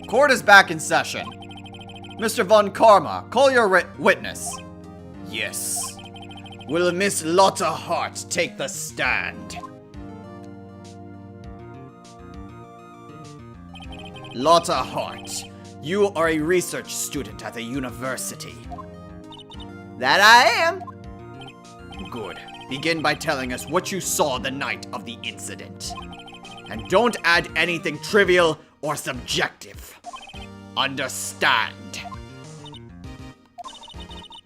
Court is back in session. Mr. Von Karma, call your witness. Yes. Will Miss Lotta Hart take the stand? Lotta Hart, you are a research student at the university. That I am. Good. Begin by telling us what you saw the night of the incident. And don't add anything trivial or subjective. Understand?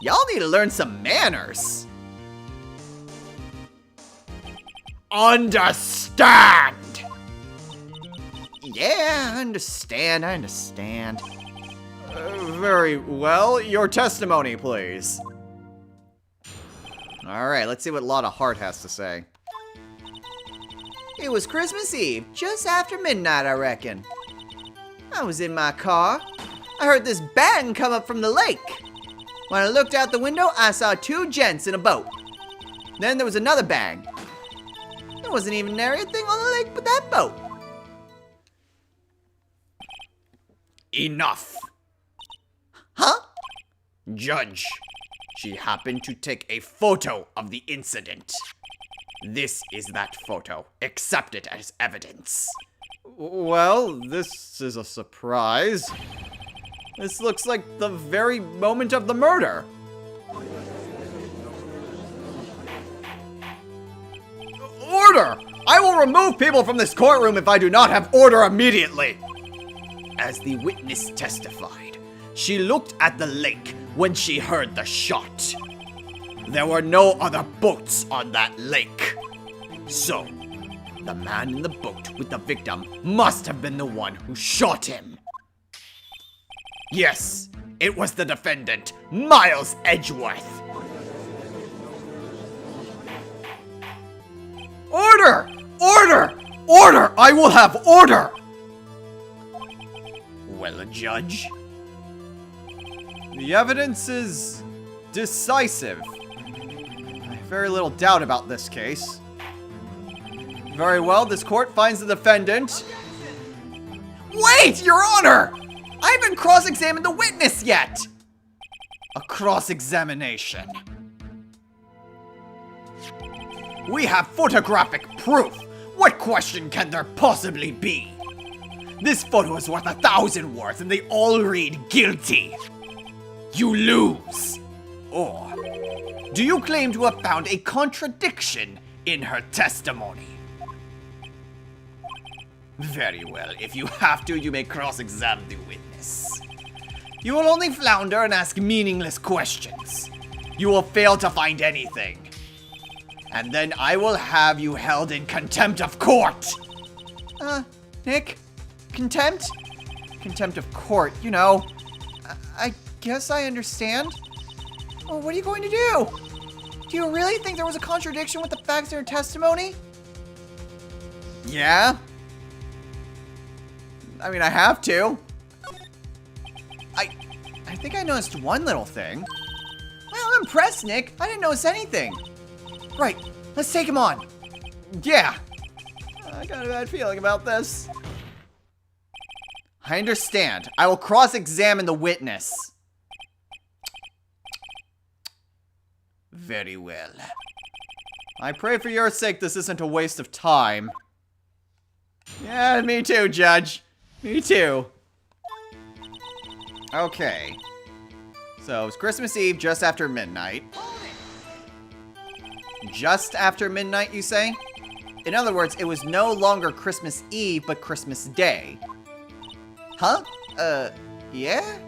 Y'all need to learn some manners. Understand! Yeah, I understand. Very well. Your testimony, please. Alright, let's see what Lotta Hart has to say. It was Christmas Eve, just after midnight, I reckon. I was in my car. I heard this bang come up from the lake. When I looked out the window, I saw two gents in a boat. Then there was another bang. There wasn't even anything on the lake but that boat. Enough. Huh? Judge, she happened to take a photo of the incident. This is that photo. Accept it as evidence. Well, this is a surprise. This looks like the very moment of the murder. Order! I will remove people from this courtroom if I do not have order immediately. As the witness testified, she looked at the lake when she heard the shot. There were no other boats on that lake. So, the man in the boat with the victim must have been the one who shot him. Yes, it was the defendant, Miles Edgeworth. Order! Order! Order! I will have order! Well, Judge, the evidence is decisive. I have very little doubt about this case. Very well, this court finds the defendant. Wait, Your Honor! I haven't cross-examined the witness yet! A cross-examination. We have photographic proof. What question can there possibly be? This photo is worth 1,000 words and they all read guilty. You lose. Or, do you claim to have found a contradiction in her testimony? Very well, if you have to, you may cross-examine the witness. You will only flounder and ask meaningless questions. You will fail to find anything. And then I will have you held in contempt of court. Nick? Contempt? Contempt of court, you know. I guess I understand. Well, what are you going to do? Do you really think there was a contradiction with the facts in her testimony? Yeah. I mean, I have to. I think I noticed one little thing. Well, I'm impressed, Nick. I didn't notice anything. Right, let's take him on. Yeah. I got a bad feeling about this. I understand. I will cross-examine the witness. Very well. I pray for your sake this isn't a waste of time. Yeah, me too, Judge. Me too. Okay. So, it's Christmas Eve just after midnight. Just after midnight, you say? In other words, it was no longer Christmas Eve, but Christmas Day. Huh? Yeah?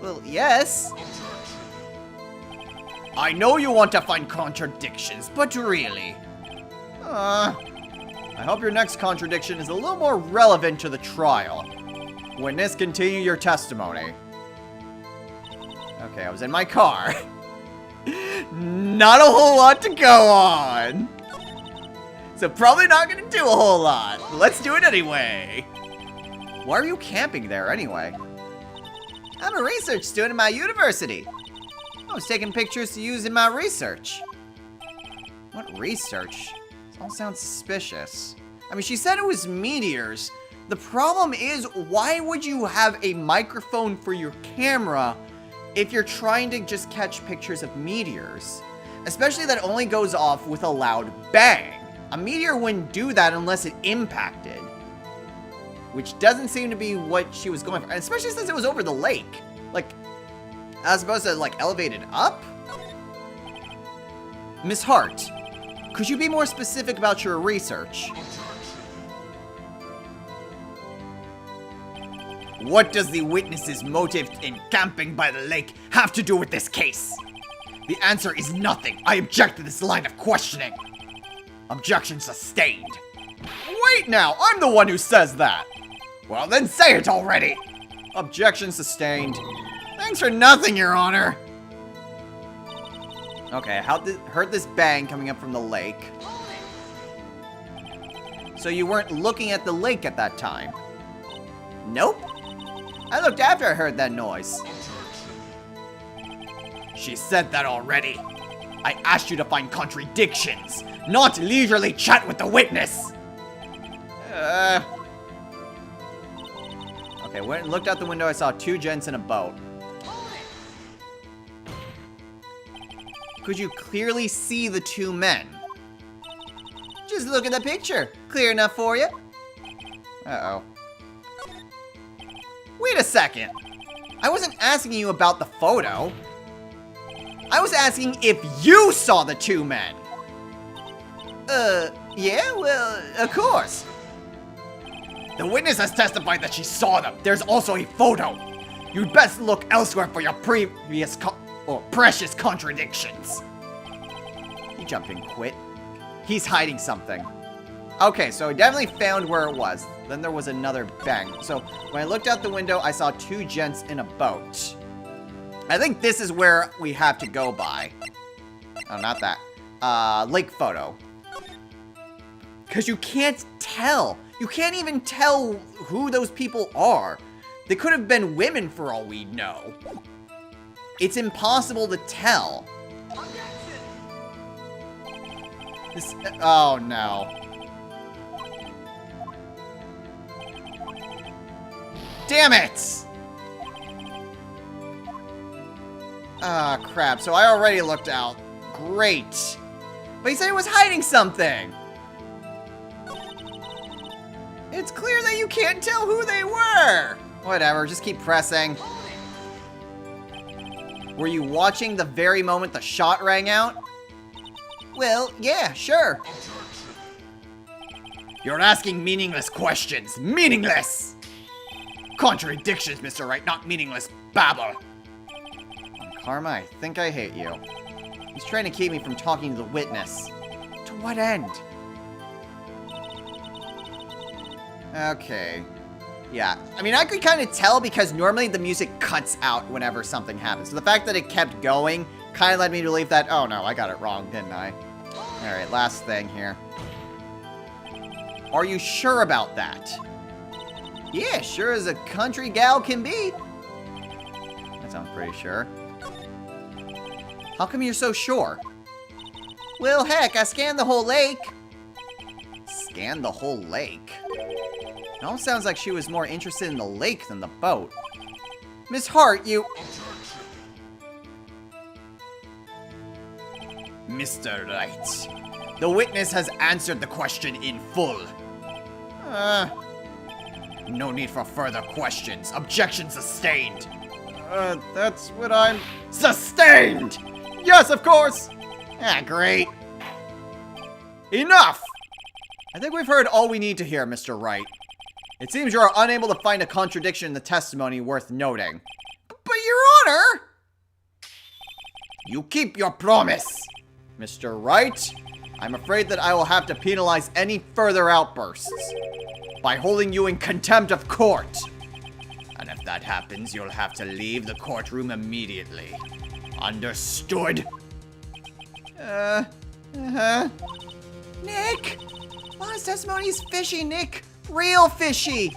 Well, yes. I know you want to find contradictions, but really... I hope your next contradiction is a little more relevant to the trial. Witness, continue your testimony. Okay, I was in my car. Not a whole lot to go on. So probably not gonna do a whole lot. Let's do it anyway. Why are you camping there anyway? I'm a research student at my university. I was taking pictures to use in my research. What research? This all sounds suspicious. I mean, she said it was meteors, The problem is, why would you have a microphone for your camera if you're trying to just catch pictures of meteors? Especially that only goes off with a loud bang. A meteor wouldn't do that unless it impacted. Which doesn't seem to be what she was going for. Especially since it was over the lake. Like, as opposed to, like, elevated up? Miss Hart, could you be more specific about your research? What does the witness's motive in camping by the lake have to do with this case? The answer is nothing. I object to this line of questioning. Objection sustained. Wait now, I'm the one who says that. Well, then say it already. Objection sustained. Thanks for nothing, Your Honor. Okay, heard this bang coming up from the lake. So you weren't looking at the lake at that time? Nope. I looked after I heard that noise. She said that already. I asked you to find contradictions, not leisurely chat with the witness. Okay, went and looked out the window. I saw two gents in a boat. Could you clearly see the two men? Just look at the picture. Clear enough for you? Uh-oh. Wait a second. I wasn't asking you about the photo. I was asking if you saw the two men. Yeah, well, of course. The witness has testified that she saw them. There's also a photo. You'd best look elsewhere for your precious contradictions. He jumped and quit. He's hiding something. Okay, so I definitely found where it was. Then there was another bang. So when I looked out the window, I saw two gents in a boat. I think this is where we have to go by. Oh, not that. Lake photo. Because you can't tell. You can't even tell who those people are. They could have been women for all we know. It's impossible to tell. This, oh no. Damn it! Ah, crap. So I already looked out. Great. But he said he was hiding something. It's clear that you can't tell who they were. Whatever, just keep pressing. Were you watching the very moment the shot rang out? Well, yeah, sure. You're asking meaningless questions. Meaningless! Contradictions, Mr. Wright, not meaningless babble. Karma, I think I hate you. He's trying to keep me from talking to the witness. To what end? Okay. Yeah, I mean, I could kind of tell because normally the music cuts out whenever something happens. So the fact that it kept going kind of led me to believe that, oh no, I got it wrong, didn't I? Alright, last thing here. Are you sure about that? Yeah, sure as a country gal can be. That sounds pretty sure. How come you're so sure? Well, heck, I scanned the whole lake. Scanned the whole lake? It almost sounds like she was more interested in the lake than the boat. Miss Hart, you... Mr. Wright, the witness has answered the question in full. No need for further questions. Objection sustained. That's what I'm... Sustained! Yes, of course! Ah, great. Enough! I think we've heard all we need to hear, Mr. Wright. It seems you are unable to find a contradiction in the testimony worth noting. But, Your Honor! You keep your promise. Mr. Wright, I'm afraid that I will have to penalize any further outbursts by holding you in contempt of court. And if that happens, you'll have to leave the courtroom immediately. Understood? Nick! Last testimony is fishy, Nick. Real fishy.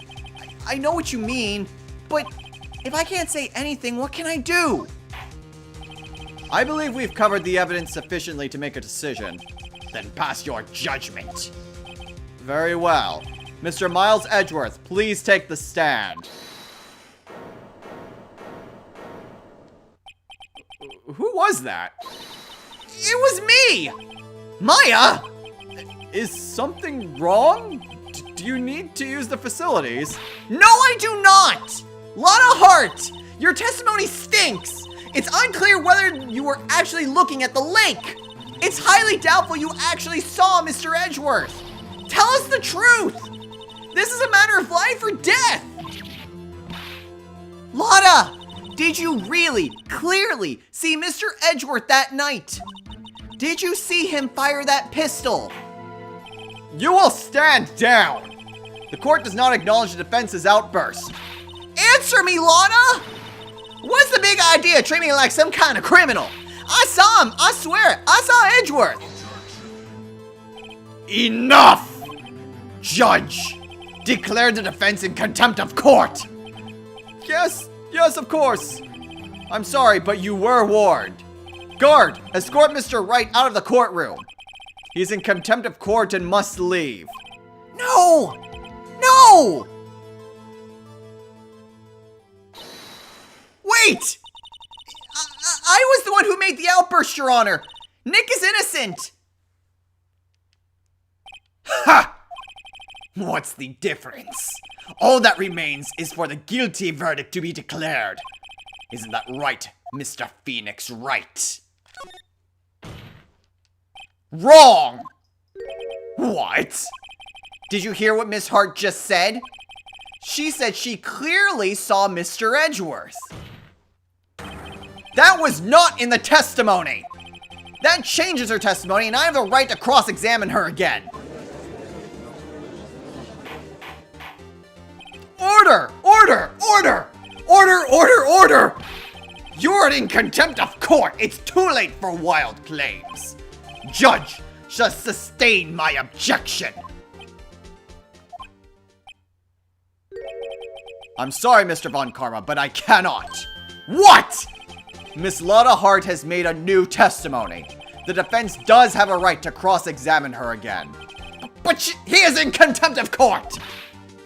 I know what you mean, but if I can't say anything, what can I do? I believe we've covered the evidence sufficiently to make a decision. Then pass your judgment. Very well. Mr. Miles Edgeworth, please take the stand. Who was that? It was me! Maya! Is something wrong? Do you need to use the facilities? No, I do not! Lana Hart, your testimony stinks! It's unclear whether you were actually looking at the lake! It's highly doubtful you actually saw Mr. Edgeworth! Tell us the truth! This is a matter of life or death! Lana! Did you really, clearly see Mr. Edgeworth that night? Did you see him fire that pistol? You will stand down! The court does not acknowledge the defense's outburst. Answer me, Lana! What's the big idea of treating me like some kind of criminal? I saw him, I swear, I saw Edgeworth! Enough! Judge, declare the defense in contempt of court! Yes, of course. I'm sorry, but you were warned. Guard, escort Mr. Wright out of the courtroom. He's in contempt of court and must leave. No! No! Wait! I was the one who made the outburst, Your Honor. Nick is innocent. Ha! What's the difference? All that remains is for the guilty verdict to be declared. Isn't that right, Mr. Phoenix Wright? Wrong! What? Did you hear what Miss Hart just said? She said she clearly saw Mr. Edgeworth. That was not in the testimony! That changes her testimony, and I have the right to cross-examine her again. Order! Order! Order! Order! Order! Order! You're in contempt of court! It's too late for wild claims! Judge shall sustain my objection! I'm sorry, Mr. Von Karma, but I cannot! What?! Miss Lana Hart has made a new testimony. The defense does have a right to cross-examine her again. But he is in contempt of court!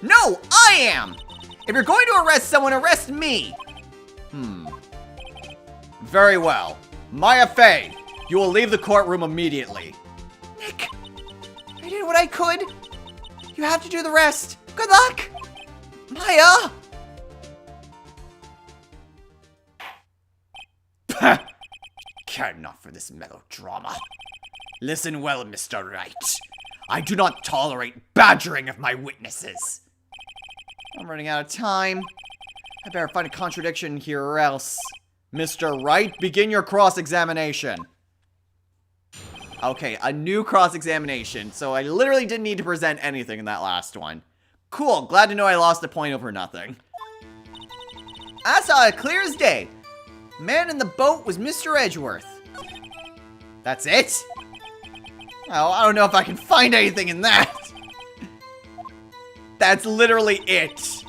No, I am! If you're going to arrest someone, arrest me! Very well. Maya Fey, you will leave the courtroom immediately. Nick, I did what I could. You have to do the rest. Good luck! Maya! Care enough for this melodrama. Listen well, Mr. Wright. I do not tolerate badgering of my witnesses. I'm running out of time. I better find a contradiction here or else. Mr. Wright, begin your cross-examination. Okay, a new cross-examination. So I literally didn't need to present anything in that last one. Cool, glad to know I lost a point over nothing. I saw it clear as day. Man in the boat was Mr. Edgeworth. That's it? Oh, I don't know if I can find anything in that. That's literally it.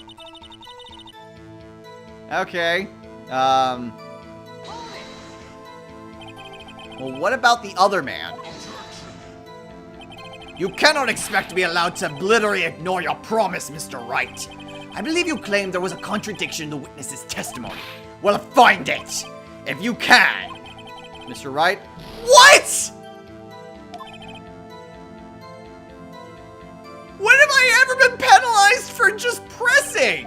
Okay. Well, what about the other man? You cannot expect to be allowed to obliterate ignore your promise, Mr. Wright. I believe you claimed there was a contradiction in the witness's testimony. Well, find it, if you can. Mr. Wright? What?! When have I ever been penalized for just pressing?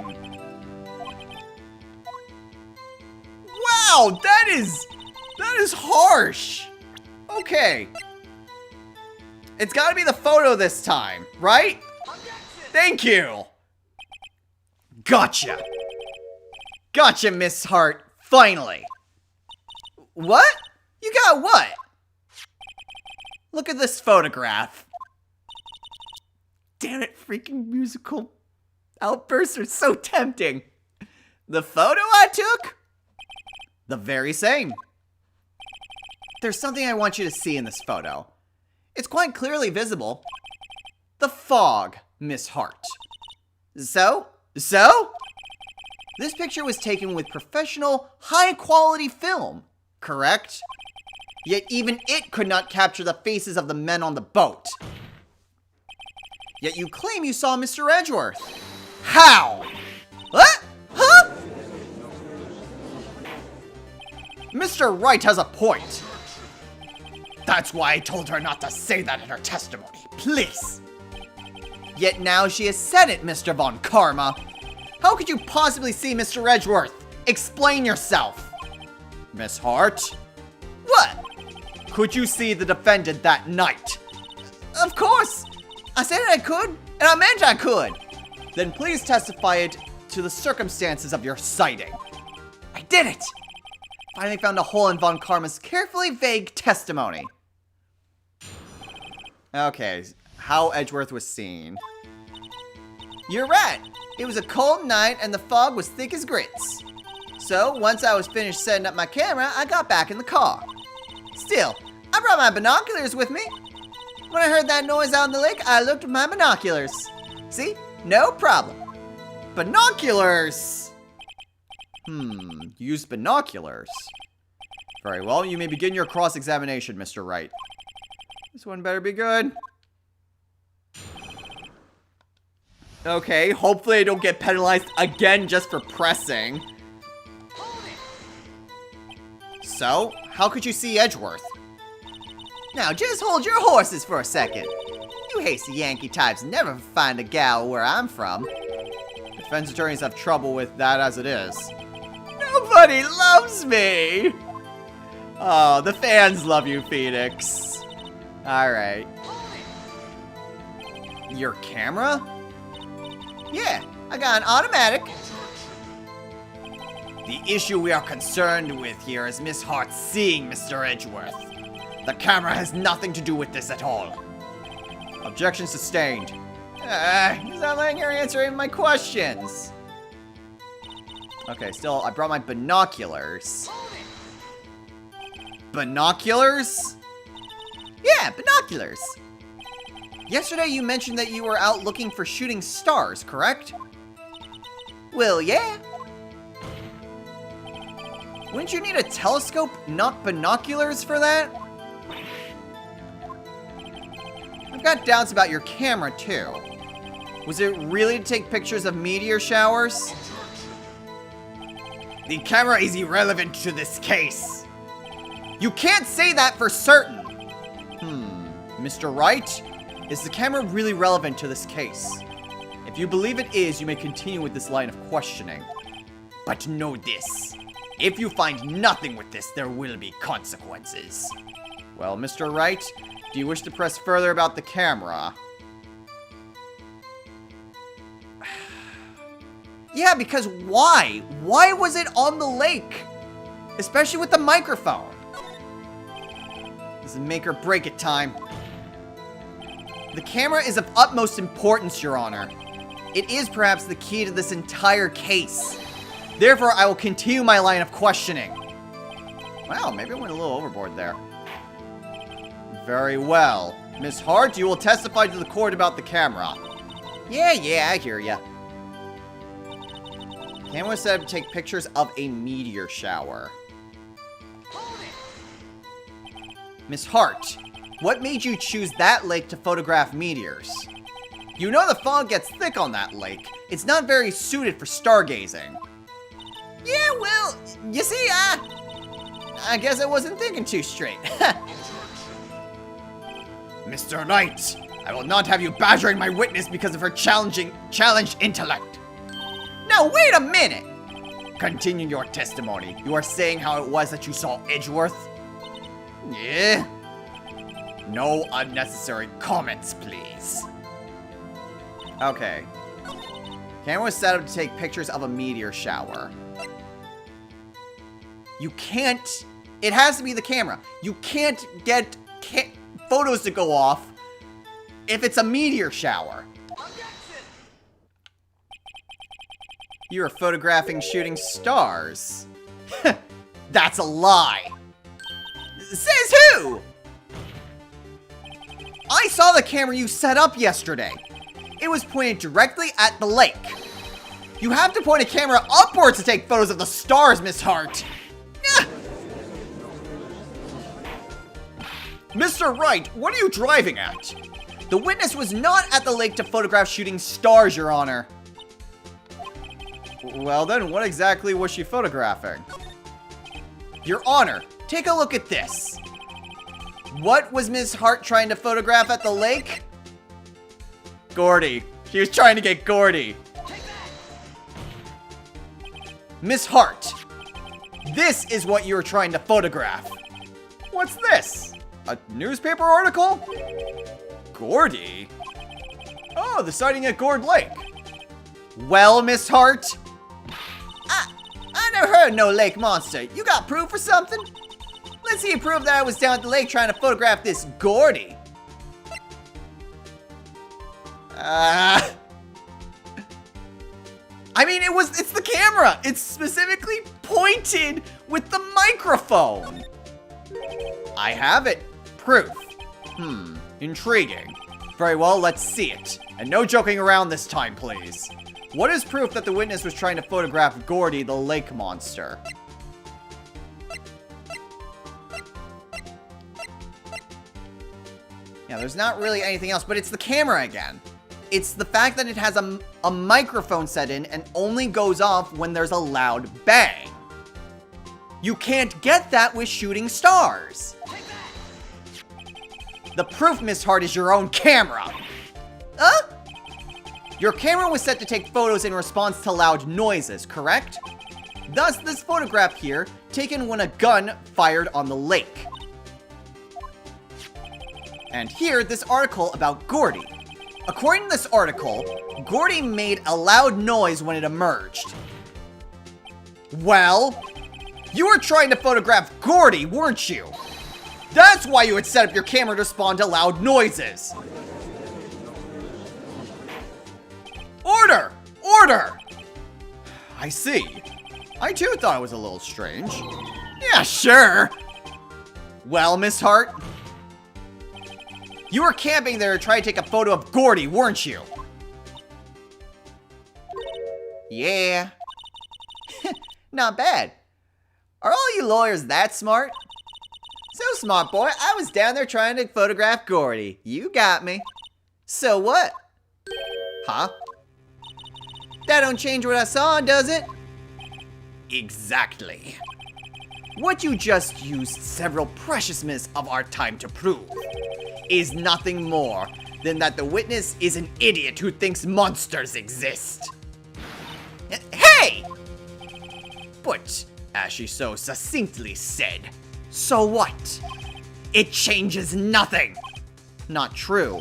Wow, that is harsh. Okay. It's gotta be the photo this time, right? Thank you. Gotcha. Gotcha, Miss Hart. Finally. What? You got what? Look at this photograph. Damn it, freaking musical outbursts are so tempting. The photo I took? The very same. There's something I want you to see in this photo. It's quite clearly visible. The fog, Miss Hart. So? This picture was taken with professional, high-quality film, correct? Yet even it could not capture the faces of the men on the boat. Yet you claim you saw Mr. Edgeworth. How? What? Huh? Mr. Wright has a point. That's why I told her not to say that in her testimony. Please. Yet now she has said it, Mr. Von Karma. How could you possibly see Mr. Edgeworth? Explain yourself. Miss Hart? What? Could you see the defendant that night? Of course. I said I could, and I meant I could. Then please testify it to the circumstances of your sighting. I did it. Finally found a hole in Von Karma's carefully vague testimony. Okay, how Edgeworth was seen. You're right. It was a cold night and the fog was thick as grits. So, once I was finished setting up my camera, I got back in the car. Still, I brought my binoculars with me. When I heard that noise out in the lake, I looked with my binoculars. See? No problem. Binoculars! Use binoculars. Very well, you may begin your cross-examination, Mr. Wright. This one better be good. Okay, hopefully I don't get penalized again just for pressing. So, how could you see Edgeworth? Now, just hold your horses for a second. You hasty Yankee types never find a gal where I'm from. Defense attorneys have trouble with that as it is. Nobody loves me! Oh, the fans love you, Phoenix. Alright. Your camera? Yeah, I got an automatic. The issue we are concerned with here is Miss Hart seeing Mr. Edgeworth. The camera has nothing to do with this at all. Objection sustained. He's not letting her answer any of my questions. Okay, still, I brought my binoculars. Binoculars? Yeah, binoculars. Yesterday you mentioned that you were out looking for shooting stars, correct? Well, yeah. Wouldn't you need a telescope, not binoculars, for that? I've got doubts about your camera, too. Was it really to take pictures of meteor showers? The camera is irrelevant to this case. You can't say that for certain. Mr. Wright, is the camera really relevant to this case? If you believe it is, you may continue with this line of questioning. But know this. If you find nothing with this, there will be consequences. Well, Mr. Wright, do you wish to press further about the camera? Yeah, because why? Why was it on the lake? Especially with the microphone. This is make or break it time. The camera is of utmost importance, Your Honor. It is perhaps the key to this entire case. Therefore, I will continue my line of questioning. Wow, maybe I went a little overboard there. Very well. Miss Hart, you will testify to the court about the camera. Yeah, I hear ya. Camera was set up to take pictures of a meteor shower. Miss Hart, what made you choose that lake to photograph meteors? You know the fog gets thick on that lake. It's not very suited for stargazing. Yeah, well, you see, I guess I wasn't thinking too straight. Mr. Knight, I will not have you badgering my witness because of her challenged intellect. Now, wait a minute! Continue your testimony. You are saying how it was that you saw Edgeworth? Yeah? No unnecessary comments, please. Okay. Camera was set up to take pictures of a meteor shower. You can't... It has to be the camera. You can't get photos to go off if it's a meteor shower. You are photographing shooting stars. That's a lie. Says who? I saw the camera you set up yesterday. It was pointed directly at the lake. You have to point a camera upwards to take photos of the stars, Miss Hart. Mr. Wright, what are you driving at? The witness was not at the lake to photograph shooting stars, Your Honor. Well then, what exactly was she photographing? Your Honor, take a look at this. What was Miss Hart trying to photograph at the lake? Gordy. She was trying to get Gordy. Miss Hart, this is what you were trying to photograph. What's this? A newspaper article? Gordy? Oh, the sighting at Gord Lake. Well, Miss Hart? I never heard of no lake monster. You got proof or something? Let's see you prove that I was down at the lake trying to photograph this Gordy. I mean, it's the camera. It's specifically pointed with the microphone. I have it. Proof. Intriguing. Very well, let's see it. And no joking around this time, please. What is proof that the witness was trying to photograph Gordy, the lake monster? Yeah, there's not really anything else, but it's the camera again. It's the fact that it has a microphone set in and only goes off when there's a loud bang. You can't get that with shooting stars. The proof, Miss Hart, is your own camera. Huh? Your camera was set to take photos in response to loud noises, correct? Thus, this photograph here, taken when a gun fired on the lake. And here, this article about Gordy. According to this article, Gordy made a loud noise when it emerged. Well, you were trying to photograph Gordy, weren't you? That's why you had set up your camera to respond to loud noises. Order! Order! I see. I too thought it was a little strange. Yeah, sure. Well, Miss Hart, you were camping there to try to take a photo of Gordy, weren't you? Yeah. Not bad. Are all you lawyers that smart? So smart, boy. I was down there trying to photograph Gordy. You got me. So what? Huh? That don't change what I saw, does it? Exactly. What you just used several precious minutes of our time to prove is nothing more than that the witness is an idiot who thinks monsters exist. Hey! But, as she so succinctly said, so what? It changes nothing. Not true.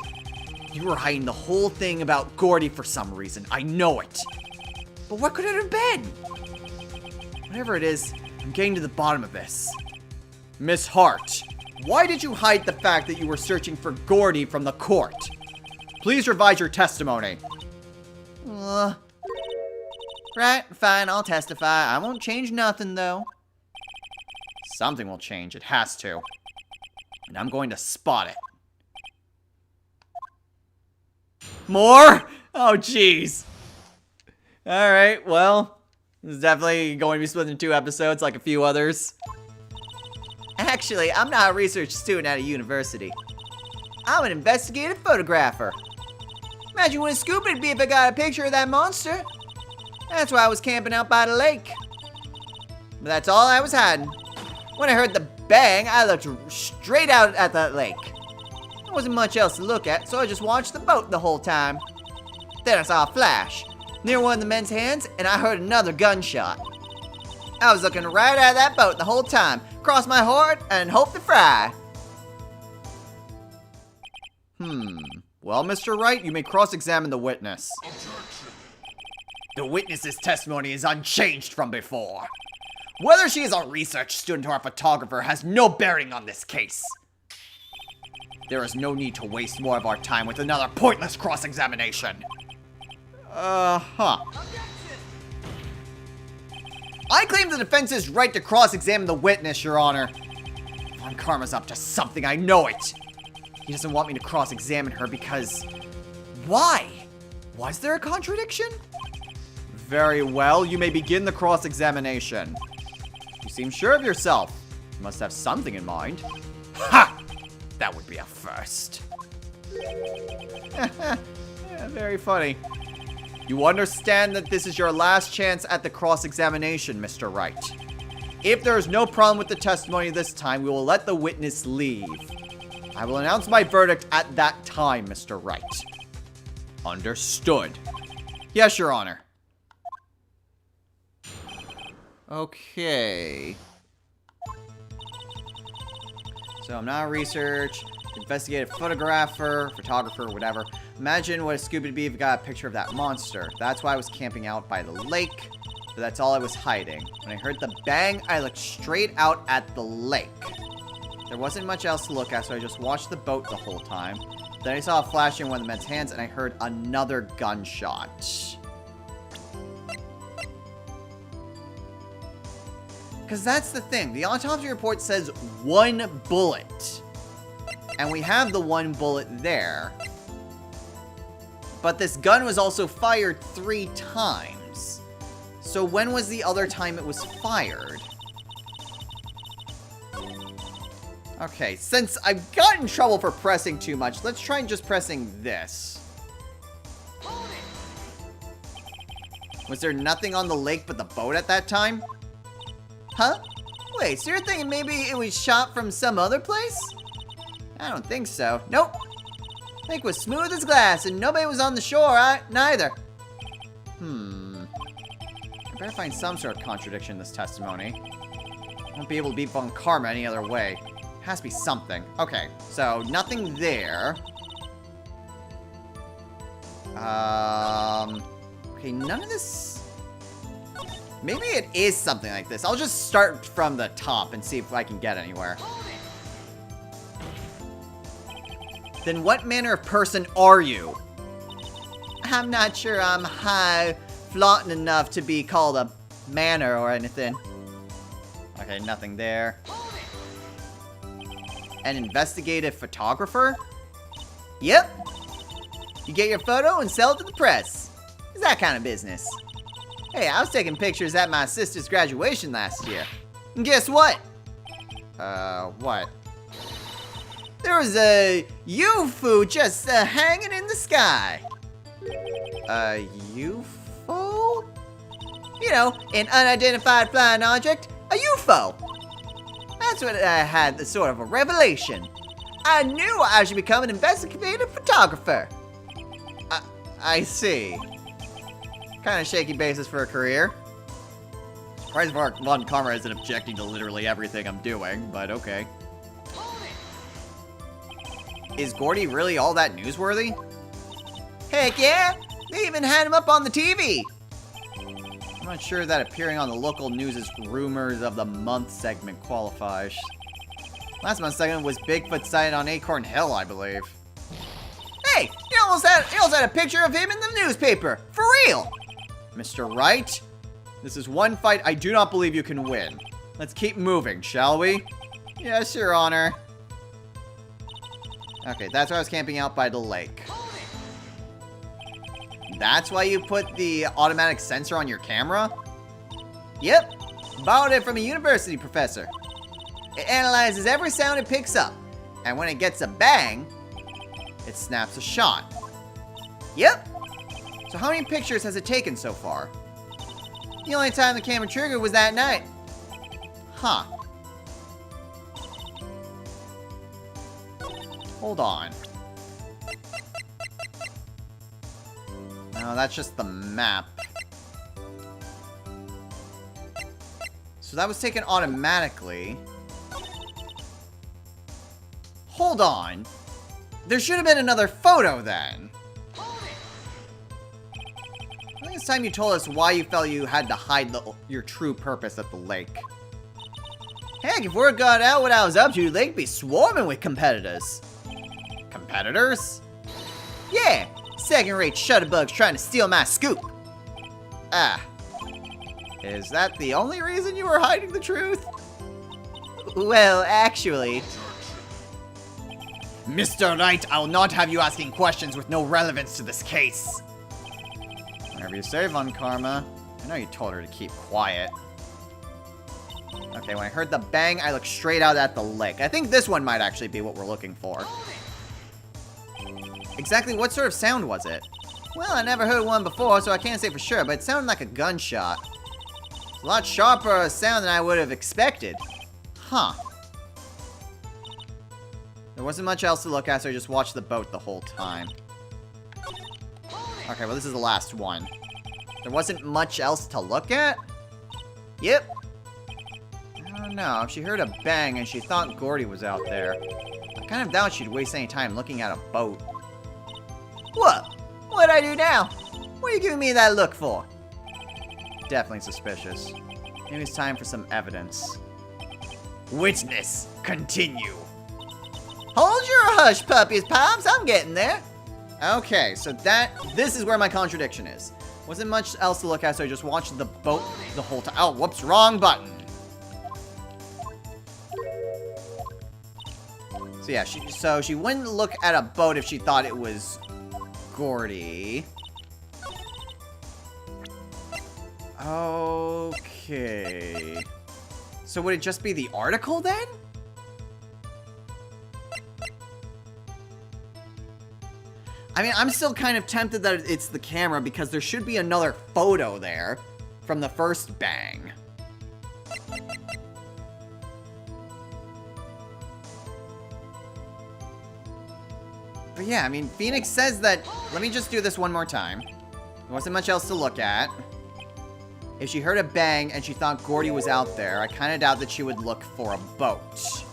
You were hiding the whole thing about Gordy for some reason. I know it. But what could it have been? Whatever it is, I'm getting to the bottom of this. Miss Hart, why did you hide the fact that you were searching for Gordy from the court? Please revise your testimony. Right, fine, I'll testify. I won't change nothing, though. Something will change. It has to. And I'm going to spot it. More? Oh, jeez. Alright, well, this is definitely going to be split into 2 episodes like a few others. Actually, I'm not a research student at a university. I'm an investigative photographer. Imagine what a scoop it'd be if I got a picture of that monster. That's why I was camping out by the lake. But that's all I was hiding. When I heard the bang, I looked straight out at that lake. There wasn't much else to look at, so I just watched the boat the whole time. Then I saw a flash near one of the men's hands, and I heard another gunshot. I was looking right at that boat the whole time, crossed my heart and hoped to fry. Well, Mr. Wright, you may cross-examine the witness. The witness's testimony is unchanged from before. Whether she is a research student or a photographer has no bearing on this case. There is no need to waste more of our time with another pointless cross-examination. I claim the defense's right to cross-examine the witness, Your Honor. Von Karma's up to something, I know it. He doesn't want me to cross-examine her because... Why? Was there a contradiction? Very well, you may begin the cross-examination. You seem sure of yourself. You must have something in mind. Ha! That would be a first. Yeah, very funny. You understand that this is your last chance at the cross-examination, Mr. Wright. If there is no problem with the testimony this time, we will let the witness leave. I will announce my verdict at that time, Mr. Wright. Understood. Yes, Your Honor. Okay. So I'm not a research, investigative photographer, whatever. Imagine what a Scooby would be if we got a picture of that monster. That's why I was camping out by the lake, but that's all I was hiding. When I heard the bang, I looked straight out at the lake. There wasn't much else to look at, so I just watched the boat the whole time. Then I saw a flash in one of the men's hands, and I heard another gunshot. Because that's the thing. The autopsy report says 1 bullet. And we have the 1 bullet there. But this gun was also fired 3 times. So when was the other time it was fired? Okay, since I've got in trouble for pressing too much, let's try just pressing this. Was there nothing on the lake but the boat at that time? Huh? Wait, so you're thinking maybe it was shot from some other place? I don't think so. Nope. Lake was smooth as glass and nobody was on the shore, neither. I better find some sort of contradiction in this testimony. Won't be able to beat Von Karma any other way. Has to be something. Okay, so nothing there. Okay, none of this... Maybe it is something like this. I'll just start from the top and see if I can get anywhere. Then what manner of person are you? I'm not sure I'm high flaunting enough to be called a manner or anything. Okay, nothing there. An investigative photographer? Yep. You get your photo and sell it to the press. It's that kind of business. Hey, I was taking pictures at my sister's graduation last year. And guess what? What? There was a UFO just hanging in the sky. A UFO? You know, an unidentified flying object. A UFO. That's when I had the sort of a revelation. I knew I should become an investigative photographer. I see. Kind of shaky basis for a career. Surprised Von Karma isn't objecting to literally everything I'm doing, but okay. Is Gordy really all that newsworthy? Heck yeah! They even had him up on the TV! I'm not sure that appearing on the local news' rumors of the month segment qualifies. Last month's segment was Bigfoot sighted on Acorn Hill, I believe. Hey! You almost had a picture of him in the newspaper! For real! Mr. Wright, this is one fight I do not believe you can win. Let's keep moving, shall we? Yes, Your Honor. Okay, that's why I was camping out by the lake. That's why you put the automatic sensor on your camera? Yep, borrowed it from a university professor. It analyzes every sound it picks up, and when it gets a bang, it snaps a shot. Yep. So how many pictures has it taken so far? The only time the camera triggered was that night. Huh. Hold on. No, that's just the map. So that was taken automatically. Hold on. There should have been another photo then. I think it's time you told us why you felt you had to hide your true purpose at the lake. Heck, if word got out what I was up to, the lake'd be swarming with competitors. Competitors? Yeah, second-rate shutterbugs trying to steal my scoop. Ah. Is that the only reason you were hiding the truth? Well, actually... Mr. Wright, I will not have you asking questions with no relevance to this case. Whatever you say, Von Karma. I know you told her to keep quiet. Okay, when I heard the bang, I looked straight out at the lake. I think this one might actually be what we're looking for. Exactly what sort of sound was it? Well, I never heard one before, so I can't say for sure, but it sounded like a gunshot. It's a lot sharper a sound than I would have expected. Huh. There wasn't much else to look at, so I just watched the boat the whole time. Okay, well, this is the last one. There wasn't much else to look at? Yep. I don't know. If she heard a bang and she thought Gordy was out there, I kind of doubt she'd waste any time looking at a boat. What? What'd I do now? What are you giving me that look for? Definitely suspicious. Maybe it's time for some evidence. Witness, continue. Hold your hush, puppies, Pops. I'm getting there. Okay, so this is where my contradiction is. Wasn't much else to look at, so I just watched the boat the whole time. Oh, whoops, wrong button. So yeah, she wouldn't look at a boat if she thought it was Gordy. Okay. So would it just be the article then? I mean, I'm still kind of tempted that it's the camera because there should be another photo there from the first bang. But yeah, I mean, Phoenix says that... Let me just do this one more time. There wasn't much else to look at. If she heard a bang and she thought Gordy was out there, I kind of doubt that she would look for a boat.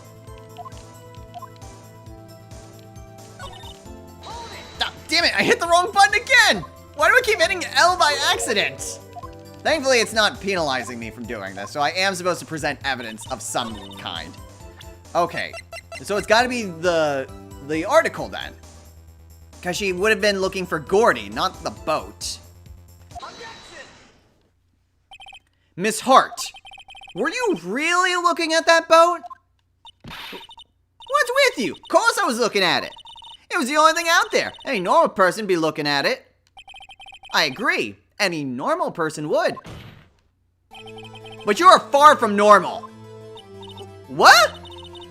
Damn it, I hit the wrong button again! Why do I keep hitting L by accident? Thankfully, it's not penalizing me from doing this, so I am supposed to present evidence of some kind. Okay, so it's gotta be the article then. Because she would have been looking for Gordy, not the boat. Miss Hart, were you really looking at that boat? What's with you? Of course I was looking at it. It was the only thing out there. Any normal person would be looking at it. I agree. Any normal person would. But you are far from normal. What?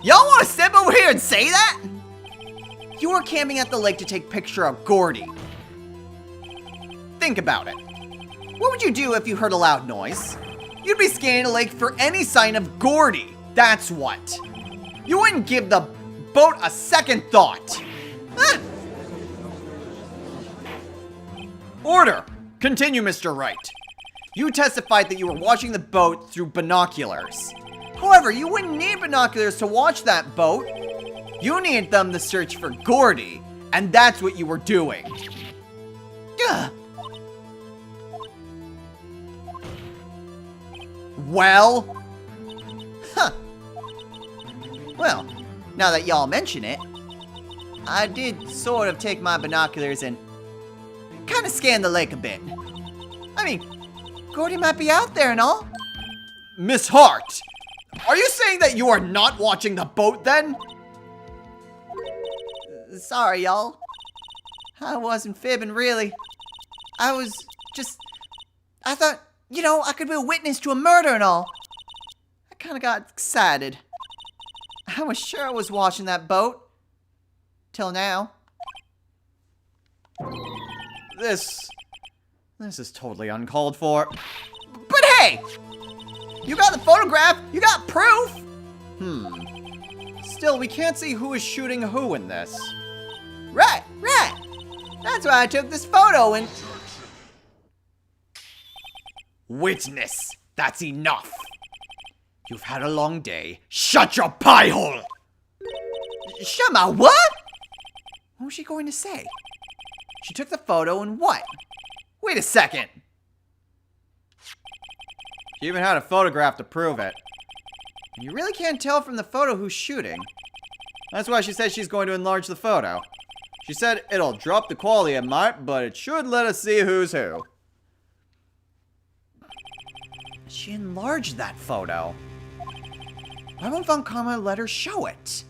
Y'all want to step over here and say that? You were camping at the lake to take a picture of Gordy. Think about it. What would you do if you heard a loud noise? You'd be scanning the lake for any sign of Gordy. That's what. You wouldn't give the boat a second thought. Ah. Order! Continue, Mr. Wright. You testified that you were watching the boat through binoculars. However, you wouldn't need binoculars to watch that boat. You need them to search for Gordy, and that's what you were doing. Ugh. Well? Huh. Well, now that y'all mention it, I did sort of take my binoculars and kind of scan the lake a bit. I mean, Gordy might be out there and all. Miss Hart, are you saying that you are not watching the boat then? Sorry, y'all. I wasn't fibbing, really. I thought, you know, I could be a witness to a murder and all. I kind of got excited. I was sure I was watching that boat. Till now. This is totally uncalled for. But hey! You got the photograph! You got proof! Still, we can't see who is shooting who in this. Right! That's why I took this photo and... Witness! That's enough! You've had a long day. Shut your pie hole! Shut my what? What was she going to say? She took the photo and what? Wait a second. She even had a photograph to prove it. And you really can't tell from the photo who's shooting. That's why she said she's going to enlarge the photo. She said it'll drop the quality a mite, but it should let us see who's who. She enlarged that photo. Why won't Von Karma let her show it?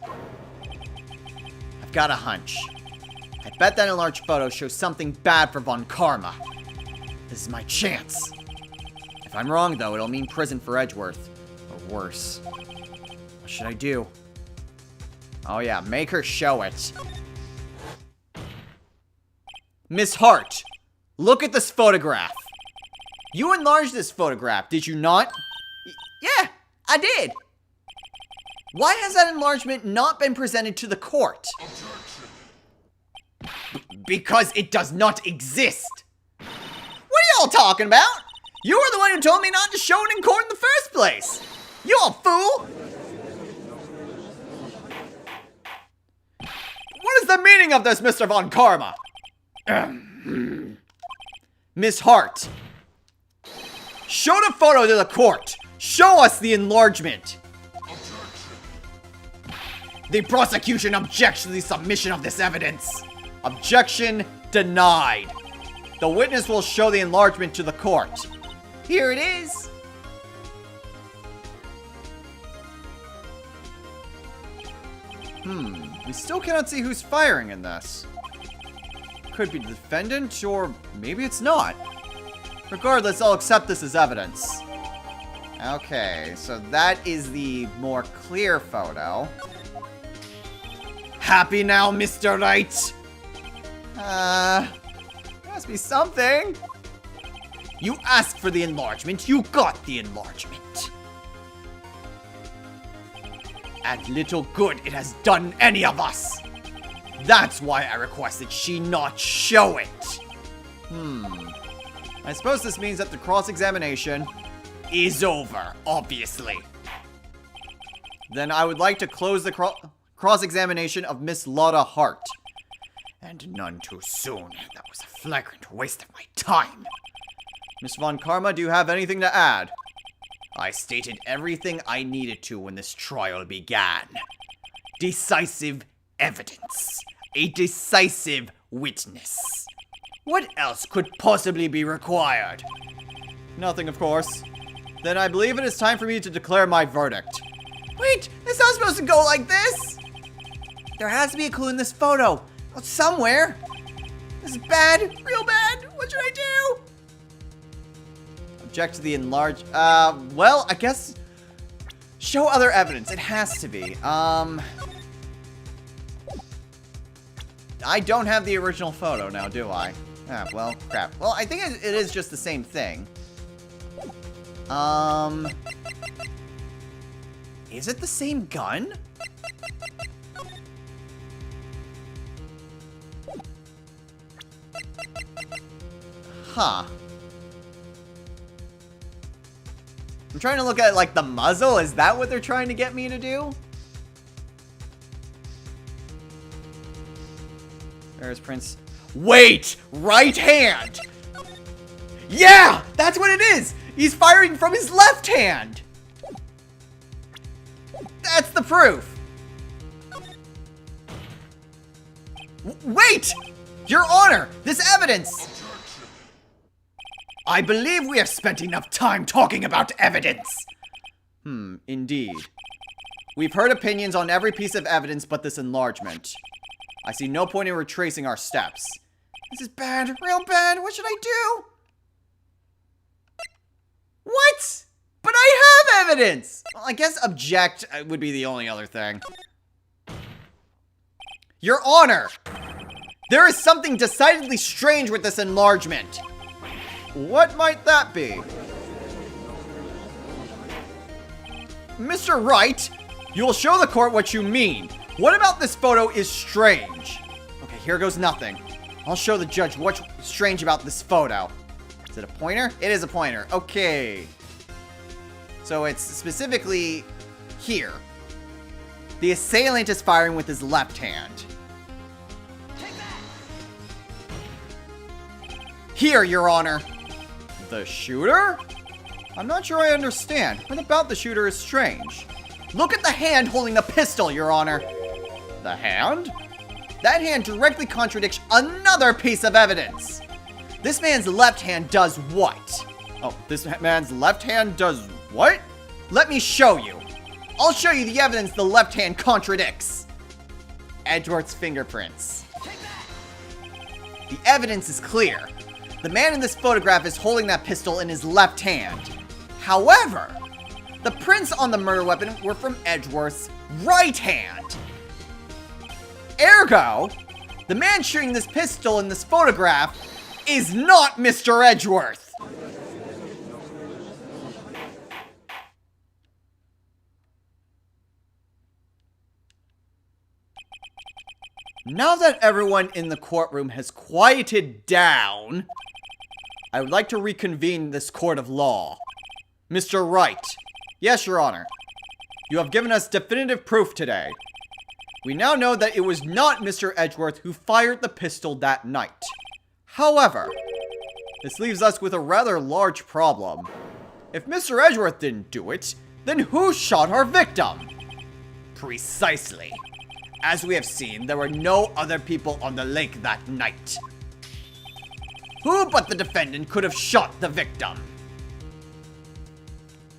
I've got a hunch. I bet that enlarged photo shows something bad for Von Karma. This is my chance. If I'm wrong, though, it'll mean prison for Edgeworth. Or worse. What should I do? Oh yeah, make her show it. Miss Hart, look at this photograph. You enlarged this photograph, did you not? Yeah, I did. Why has that enlargement not been presented to the court? Because it does not exist. What are y'all talking about? You were the one who told me not to show it in court in the first place. You old fool. What is the meaning of this, Mr. Von Karma? Miss Hart, show the photo to the court. Show us the enlargement. The prosecution objects to the submission of this evidence. Objection denied. The witness will show the enlargement to the court. Here it is. We still cannot see who's firing in this. Could be the defendant, or maybe it's not. Regardless, I'll accept this as evidence. Okay, so that is the more clear photo. Happy now, Mr. Wright? Must be something. You asked for the enlargement, you got the enlargement. And little good it has done any of us. That's why I requested she not show it. I suppose this means that the cross-examination is over, obviously. Then I would like to close the cross-examination of Miss Lotta Hart. And none too soon. That was a flagrant waste of my time. Miss Von Karma, do you have anything to add? I stated everything I needed to when this trial began. Decisive evidence. A decisive witness. What else could possibly be required? Nothing, of course. Then I believe it is time for me to declare my verdict. Wait, it's not supposed to go like this. There has to be a clue in this photo. Somewhere. This is bad, real bad. What should I do? Object to the enlarged. Well, I guess show other evidence. It has to be. I don't have the original photo now, do I? Ah, well, crap. Well, I think it is just the same thing. Is it the same gun? Huh. I'm trying to look at, like, the muzzle. Is that what they're trying to get me to do? There's Prince. Wait! Right hand! Yeah! That's what it is! He's firing from his left hand! That's the proof! Wait! Your Honor! This evidence! I believe we have spent enough time talking about evidence! Indeed. We've heard opinions on every piece of evidence but this enlargement. I see no point in retracing our steps. This is bad, real bad. What should I do? What? But I have evidence! Well, I guess object would be the only other thing. Your Honor! There is something decidedly strange with this enlargement. What might that be? Mr. Wright, you will show the court what you mean. What about this photo is strange? Okay, here goes nothing. I'll show the judge what's strange about this photo. Is it a pointer? It is a pointer. Okay. So it's specifically here. The assailant is firing with his left hand. Here, Your Honor. The shooter? I'm not sure I understand. What about the shooter is strange? Look at the hand holding the pistol, Your Honor. The hand? That hand directly contradicts another piece of evidence. This man's left hand does what? Oh, this man's left hand does what? Let me show you. I'll show you the evidence the left hand contradicts. Edward's fingerprints. The evidence is clear. The man in this photograph is holding that pistol in his left hand. However, the prints on the murder weapon were from Edgeworth's right hand. Ergo, The man shooting this pistol in this photograph is not Mr. Edgeworth. Now that everyone in the courtroom has quieted down, I would like to reconvene this court of law. Mr. Wright. Yes, Your Honor. You have given us definitive proof today. We now know that it was not Mr. Edgeworth who fired the pistol that night. However, this leaves us with a rather large problem. If Mr. Edgeworth didn't do it, then who shot our victim? Precisely. As we have seen, there were no other people on the lake that night. Who but the defendant could have shot the victim?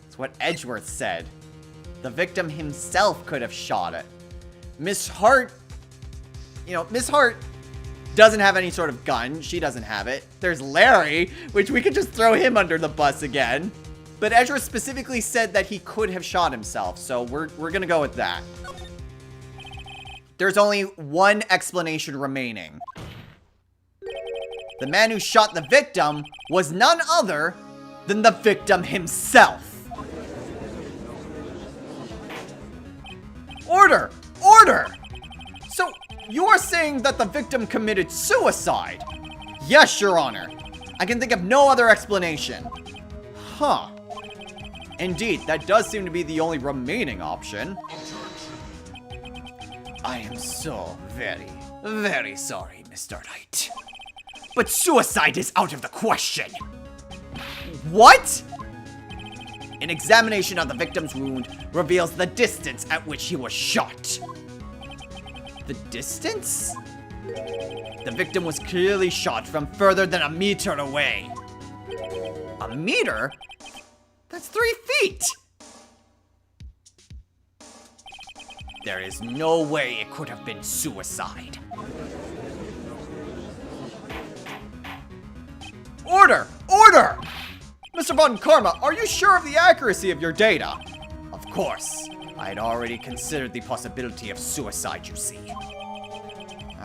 That's what Edgeworth said. The victim himself could have shot it. Miss Hart doesn't have any sort of gun. She doesn't have it. There's Larry, which we could just throw him under the bus again. But Edgeworth specifically said that he could have shot himself, so we're gonna go with that. There's only one explanation remaining. The man who shot the victim was none other than the victim himself. Order! Order! So, you are saying that the victim committed suicide? Yes, Your Honor. I can think of no other explanation. Huh. Indeed, that does seem to be the only remaining option. I am so very, very sorry, Mr. Wright. But suicide is out of the question. What? An examination of the victim's wound reveals the distance at which he was shot. The distance? The victim was clearly shot from further than a meter away. A meter? That's 3 feet! There is no way it could have been suicide. Order! Order! Mr. Von Karma, are you sure of the accuracy of your data? Of course. I had already considered the possibility of suicide, you see.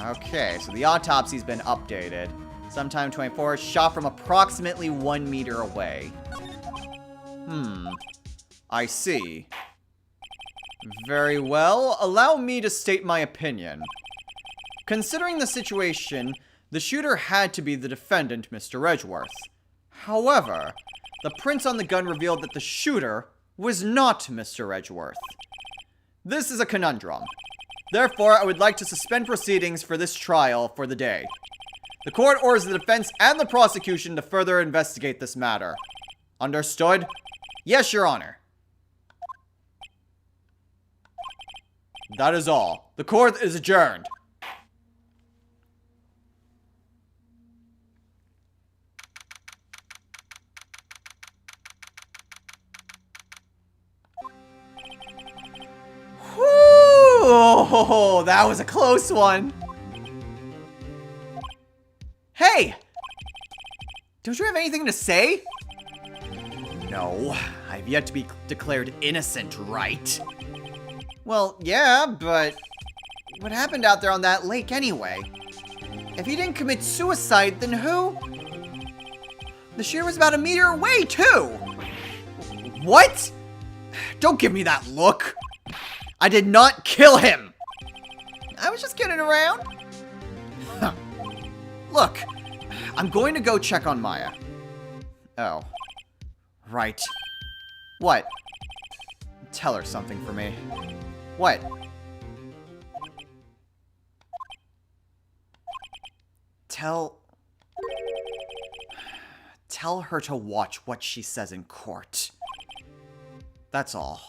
Okay, so the autopsy's been updated. Sometime 24, shot from approximately 1 meter away. I see. Very well, allow me to state my opinion. Considering the situation, the shooter had to be the defendant, Mr. Edgeworth. However, the prints on the gun revealed that the shooter was not Mr. Edgeworth. This is a conundrum. Therefore, I would like to suspend proceedings for this trial for the day. The court orders the defense and the prosecution to further investigate this matter. Understood? Yes, Your Honor. That is all. The court is adjourned. Whew, that was a close one. Hey! Don't you have anything to say? No, I've yet to be declared innocent, right? Well, yeah, but what happened out there on that lake anyway? If he didn't commit suicide, then who? The shooter was about a meter away, too! What? Don't give me that look! I did not kill him! I was just kidding around. Huh. Look, I'm going to go check on Maya. Oh. Right. What? Tell her something for me. What? Tell her to watch what she says in court. That's all.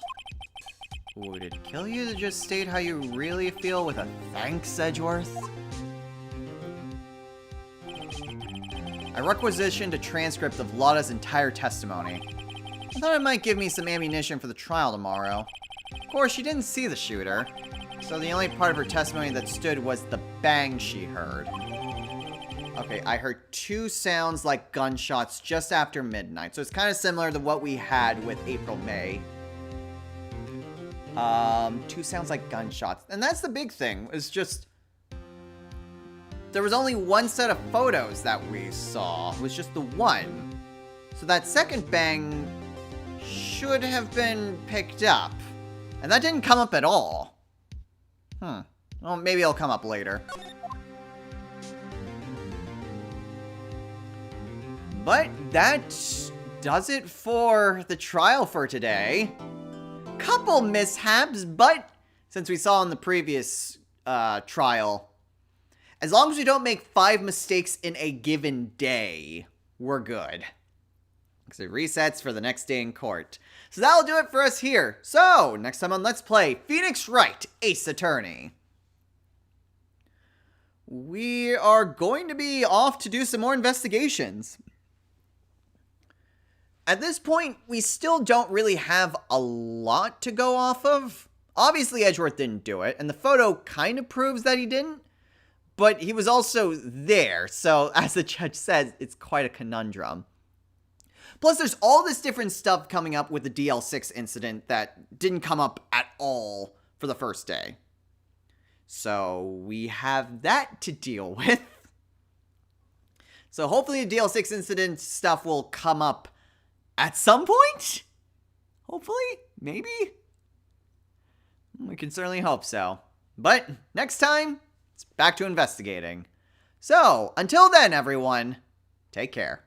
Would it kill you to just state how you really feel with a thanks, Edgeworth? I requisitioned a transcript of Lotta's entire testimony. I thought it might give me some ammunition for the trial tomorrow. Of course, she didn't see the shooter, so the only part of her testimony that stood was the bang she heard. Okay, I heard 2 sounds like gunshots just after midnight, so it's kind of similar to what we had with April May. 2 sounds like gunshots, and that's the big thing, is just... there was only one set of photos that we saw. It was just the one. So that second bang should have been picked up. And that didn't come up at all. Well, maybe it'll come up later. But that does it for the trial for today. Couple mishaps, but since we saw in the previous trial, as long as we don't make 5 mistakes in a given day, we're good. Because it resets for the next day in court. So that'll do it for us here. So, next time on Let's Play Phoenix Wright, Ace Attorney. We are going to be off to do some more investigations. At this point, we still don't really have a lot to go off of. Obviously, Edgeworth didn't do it, and the photo kind of proves that he didn't. But he was also there, so as the judge says, it's quite a conundrum. Plus, there's all this different stuff coming up with the DL6 incident that didn't come up at all for the first day. So, we have that to deal with. So, hopefully the DL6 incident stuff will come up at some point? Hopefully? Maybe? We can certainly hope so. But, next time, it's back to investigating. So, until then, everyone, take care.